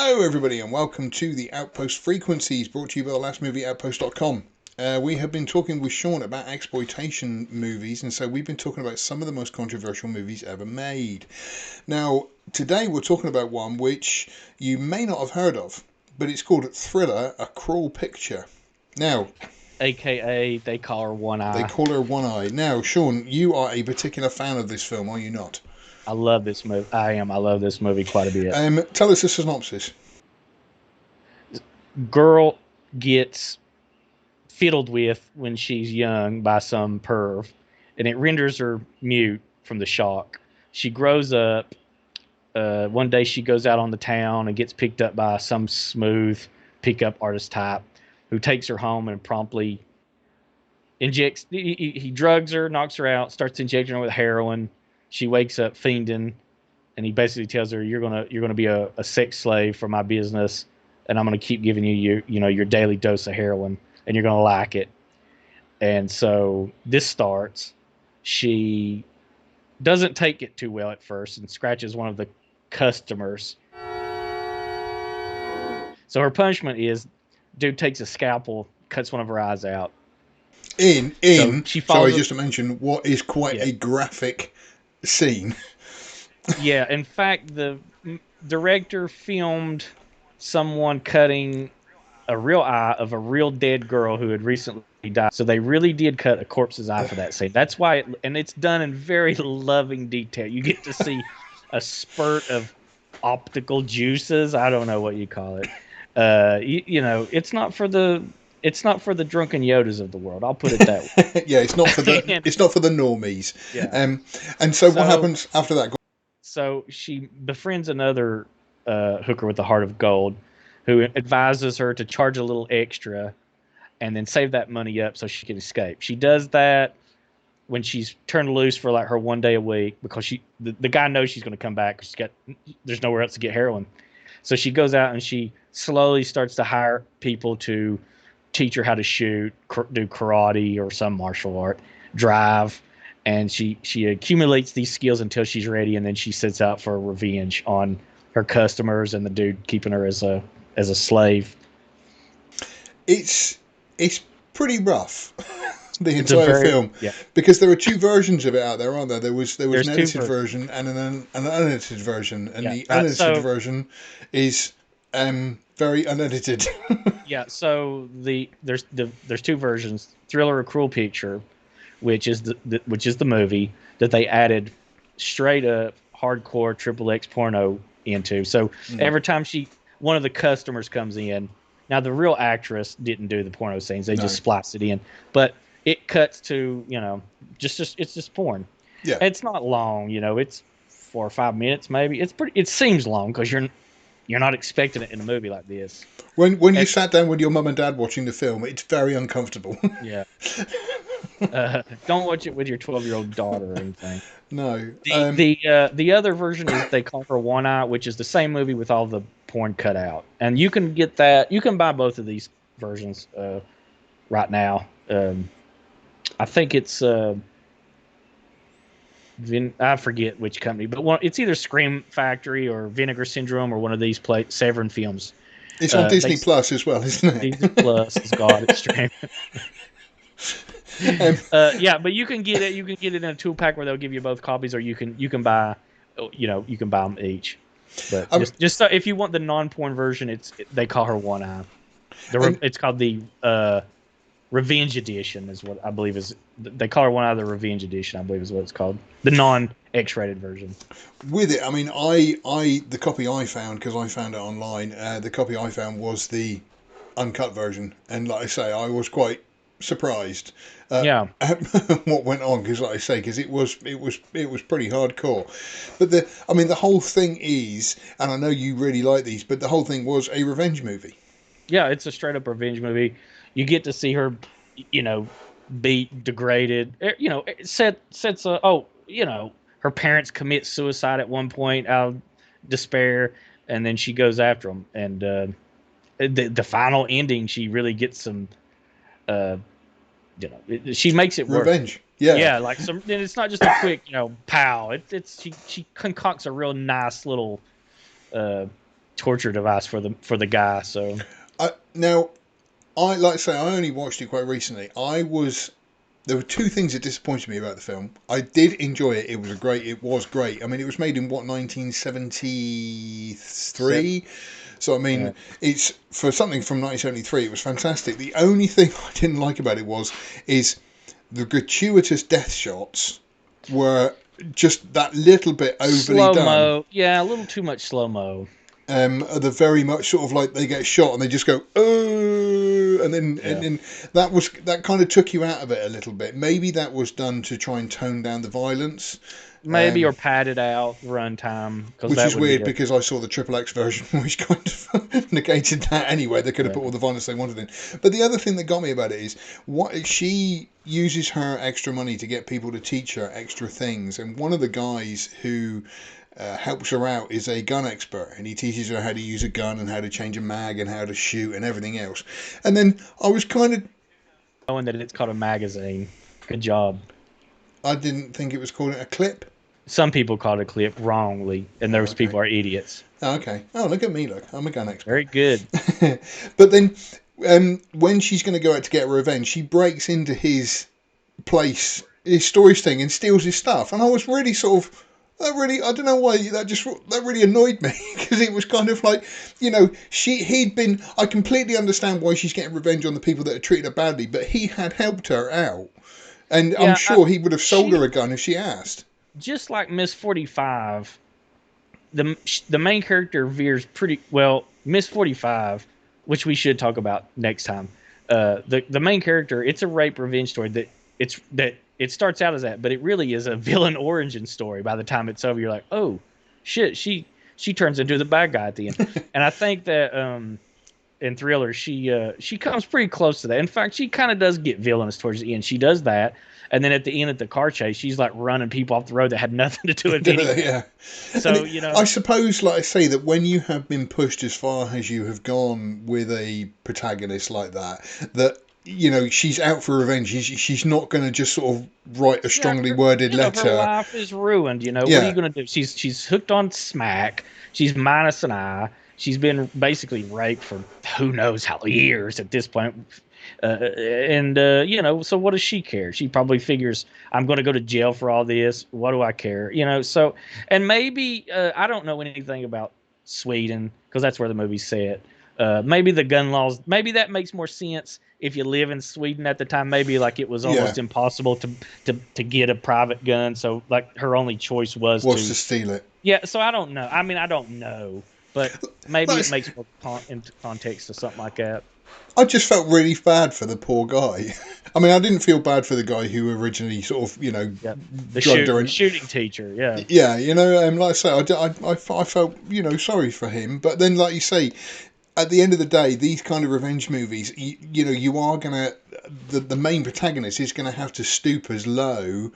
Hello everybody and welcome to the Outpost Frequencies, brought to you by the last movie Outpost.com. We have been talking with Shawn about exploitation movies, and so we've been talking about some of the most controversial movies ever made. Now, today we're talking about one which you may not have heard of, but it's called Thriller, A Cruel Picture. Now, AKA they call her One they Eye. call her One Eye. Now, Shawn, you are a particular fan of this film, are you not? I love this movie. I am. I love this movie quite a bit. Tell us the synopsis. Girl gets fiddled with when she's young by some perv, and it renders her mute from the shock. She grows up. One day she goes out on the town and gets picked up by some smooth pickup artist type who takes her home and promptly injects. He drugs her, knocks her out, starts injecting her with heroin. She wakes up fiending, and he basically tells her, "You're gonna be a sex slave for my business, and I'm gonna keep giving you your daily dose of heroin, and you're gonna like it." And so this starts. She doesn't take it too well at first and scratches one of the customers. So her punishment is, dude takes a scalpel, cuts one of her eyes out. Sorry, just to mention, what is quite a graphic scene. Yeah, in fact, the director filmed someone cutting a real eye of a real dead girl who had recently died. So they really did cut a corpse's eye for that scene. That's why, and it's done in very loving detail. You get to see a spurt of optical juices. I don't know what you call it. It's not for the drunken Yodas of the world. I'll put it that way. Yeah, it's not for the normies. Yeah. And so what happens after that? So she befriends another hooker with a heart of gold, who advises her to charge a little extra and then save that money up so she can escape. She does that when she's turned loose for like her one day a week, because the guy knows she's going to come back. There's nowhere else to get heroin. So she goes out and she slowly starts to hire people to teach her how to shoot, do karate or some martial art, drive. And she accumulates these skills until she's ready, and then she sets out for revenge on her customers and the dude keeping her as a slave. It's pretty rough. The entire film, because there are two versions of it out there, aren't there? There's an edited version and an unedited version, and the unedited version is very unedited. Yeah, so there's two versions: Thriller, A Cruel Picture, which is the movie that they added straight up hardcore XXX porno into. So every time one of the customers comes in, now the real actress didn't do the porno scenes; they just spliced it in, but it cuts to it's just porn. Yeah, it's not long. It's 4 or 5 minutes maybe. It seems long because you're not expecting it in a movie like this. When you sat down with your mum and dad watching the film, it's very uncomfortable. Yeah. Don't watch it with your 12-year-old daughter or anything. No. The other version is they call her One Eye, which is the same movie with all the porn cut out, and you can get that. You can buy both of these versions right now. I think it's I forget which company, but it's either Scream Factory or Vinegar Syndrome or one of these Severin films. It's on Disney Plus as well, isn't it? Disney Plus has got it streaming. But you can get it. You can get it in a 2-pack where they'll give you both copies, or you can buy, you can buy them each. But just if you want the non-porn version, they call her One Eye. It's called the Revenge Edition, is what I believe is. They call her One Eye, the Revenge Edition, I believe is what it's called. The non-X-rated version. With it, I mean, the copy I found, because I found it online, the copy I found was the uncut version, and like I say, I was quite surprised what went on, because like I say, because it was pretty hardcore. But the whole thing is, and I know you really like these, but the whole thing was a revenge movie. Yeah, it's a straight up revenge movie. You get to see her beat, degraded, her parents commit suicide at one point out of despair, and then she goes after them, and the final ending, she really gets some she makes it work. Revenge. Like some. And it's not just a quick pow. She concocts a real nice little torture device for the guy. So now, I like I say, I only watched it quite recently. There were two things that disappointed me about the film. I did enjoy it. It was great. It was great. I mean, it was made in what, 1973. So I mean, yeah. it's for something from 1973. It was fantastic. The only thing I didn't like about it is the gratuitous death shots were just that little bit overly Slow done. mo, yeah, a little too much slow mo. The very much sort of like they get shot and they just go oh, and Yeah, then that kind of took you out of it a little bit. Maybe that was done to try and tone down the violence. maybe or padded out runtime because Which that is would be weird because I saw the Triple X version, which kind of negated that anyway. They could have yeah. put all the violence they wanted in. But the other thing that got me about it is what she uses her extra money to get people to teach her extra things. And one of the guys who helps her out is a gun expert, and he teaches her how to use a gun and how to change a mag and how to shoot and everything else. And then I was kind of, Knowing that it's called a magazine. Good job. I didn't think it was called a clip. Some people call it a clip wrongly, and Oh, those okay. people are idiots. Oh, okay. Oh, look at me! Look, I'm a gun expert. Very good. But then, when she's going to go out to get revenge, she breaks into his place, his storage thing, and steals his stuff. And I was really sort of I don't know why that really annoyed me because it was kind of like, he'd been. I completely understand why she's getting revenge on the people that had treated her badly, but he had helped her out, and I'm Yeah, sure he would have sold her she a gun if she asked. just like Miss 45. The main character veers pretty well. Miss 45, which we should talk about next time. The main character, it's a rape revenge story that it starts out as that, but it really is a villain origin story. By the time it's over, you're like, oh shit, she turns into the bad guy at the end. And I think that in Thriller, she comes pretty close to that. In fact, she kind of does get villainous towards the end. She does that, and then at the end, at the car chase, she's like running people off the road that had nothing to do with anything. Yeah, and So I suppose, like I say, that when you have been pushed as far as you have gone with a protagonist like that, that she's out for revenge. She's not going to just sort of write a yeah, strongly worded her letter. life is ruined. What are you Yeah, gonna do? She's hooked on smack. She's minus an eye. She's been basically raped for who knows how years at this point. So what does she care? She probably figures I'm going to go to jail for all this. What do I care? So, and maybe I don't know anything about Sweden because that's where the movie's set. Maybe the gun laws, maybe that makes more sense if you live in Sweden at the time. Maybe like it was yeah, almost impossible to get a private gun. So like her only choice was was to, to steal it. yeah. So I don't know. I mean, I don't know, but maybe it Like, makes more into context to something like that. I just felt really bad for the poor guy. I mean, I didn't feel bad for the guy who originally sort of, Yeah, drugged her. And shooting teacher. Yeah, yeah, like I say, I felt, sorry for him. But then, like you say, at the end of the day, these kind of revenge movies, you are gonna, the main protagonist is gonna have to stoop as low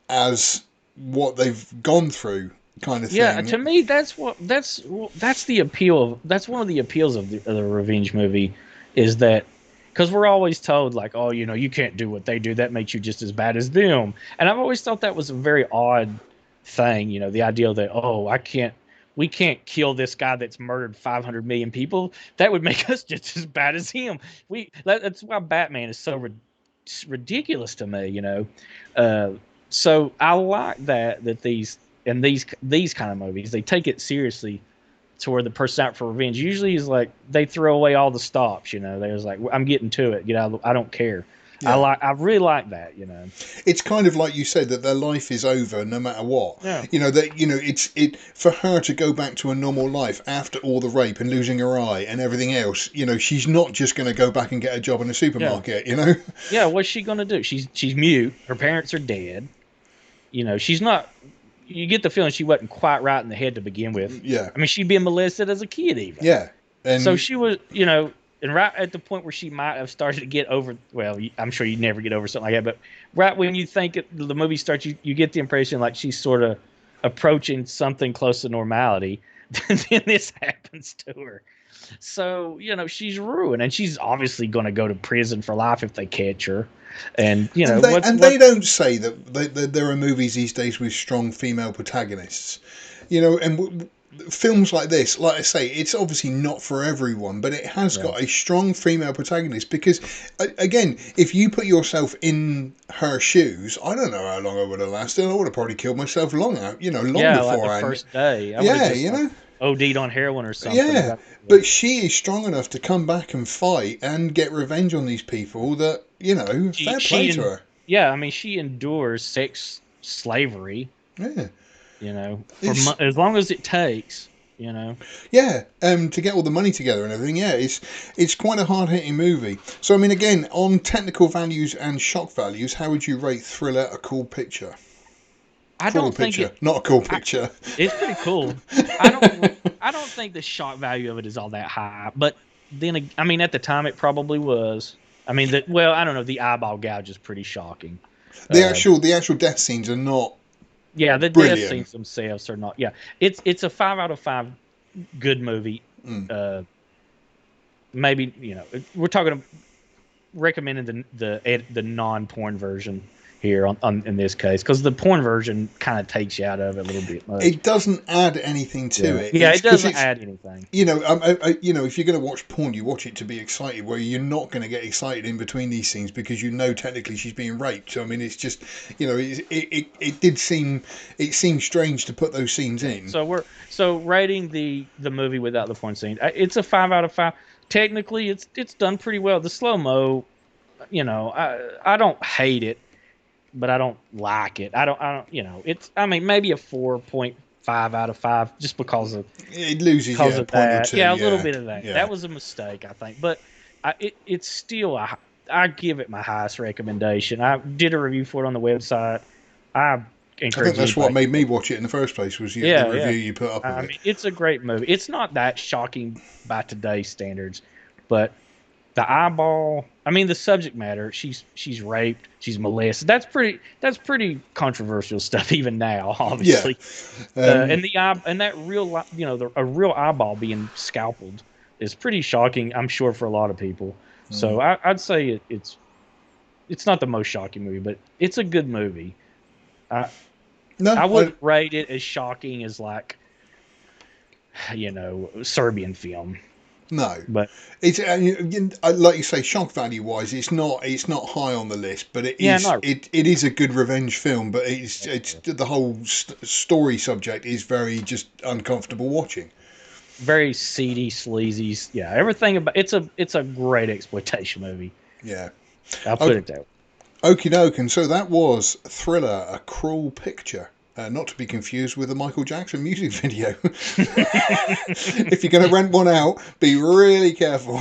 as what they've gone through, kind of yeah. thing. To me, that's the appeal of that's one of the appeals of the revenge movie is that because we're always told like, oh, you can't do what they do. That makes you just as bad as them. And I've always thought that was a very odd thing. The idea that we can't kill this guy that's murdered 500 million people. That would make us just as bad as him. That's why Batman is so ridiculous to me. Uh, so I like that these kind of movies they take it seriously to where the person out for revenge usually is like they throw away all the stops. They're just like I'm getting to it. I don't care. Yeah. I really like that. It's kind of like you said that their life is over no matter what. Yeah. It's for her to go back to a normal life after all the rape and losing her eye and everything else. She's not just going to go back and get a job in a Yeah. supermarket. Yeah. What's she gonna do? She's mute. Her parents are dead. She's not. You get the feeling she wasn't quite right in the head to begin with. Yeah. I mean, she'd been molested as a kid, even. Yeah. And so she was, and right at the point where she might have started to get over. Well, I'm sure you never get over something like that, but right when you think the movie starts, you get the impression like she's sort of approaching something close to normality. Then this happens to her. So she's ruined, and she's obviously going to go to prison for life if they catch her. And they don't say that there are movies these days with strong female protagonists, and films like this, like I say, it's obviously not for everyone, but it has got a strong female protagonist because, again, if you put yourself in her shoes, I don't know how long I would have lasted. I would have probably killed myself long like the beforehand. first day. I would have Yeah, just OD'd on heroin or something. Yeah, but she is strong enough to come back and fight and get revenge on these people that, fair play to her. Yeah, I mean, she endures sex slavery. Yeah. For as long as it takes. Yeah, to get all the money together and everything. Yeah, it's quite a hard hitting movie. So I mean, again, on technical values and shock values, how would you rate Thriller a cool picture? I don't think not a cool picture. It's pretty cool. I don't think the shock value of it is all that high, but then I mean, at the time it probably was. I mean, I don't know. The eyeball gouge is pretty shocking. The actual death scenes are not. Yeah, the brilliant. Death scenes themselves are not. Yeah, it's a 5 out of 5 good movie. Maybe we're talking recommending the non-porn version here on in this case, because the porn version kind of takes you out of it a little bit much. It doesn't add anything to it. Yeah, it doesn't add anything. If you're going to watch porn, you watch it to be excited. Where you're not going to get excited in between these scenes because technically she's being raped. So I mean, it's just it seemed strange to put those scenes in. So rating the movie without the porn scene, it's a 5 out of 5. Technically, it's done pretty well. The slow mo, I don't hate it, but I don't like it. I don't. It's. I mean, maybe a 4.5 out of 5, just because of it loses a point or two. Yeah, a little bit of that. Yeah. That was a mistake, I think. But it's still I give it my highest recommendation. I did a review for it on the website. I think that's what made me watch it in the first place. Was the review you put up. I mean, it's a great movie. It's not that shocking by today's standards, but the eyeball. I mean, the subject matter. She's raped. She's molested. That's pretty controversial stuff even now, obviously. Yeah. And that real, a real eyeball being scalpeled is pretty shocking. I'm sure for a lot of people. So I'd say it's not the most shocking movie, but it's a good movie. I wouldn't rate it as shocking as Serbian film. No, but it's like you say, shock value wise, it's not high on the list, but it is a good revenge film. But it's the whole story subject is very just uncomfortable watching. Very seedy, sleazy. Yeah, everything about it's a great exploitation movie. Yeah, I'll put it there. Okie doke, and so that was Thriller, A Cruel Picture. Not to be confused with a Michael Jackson music video. If you're going to rent one out, be really careful.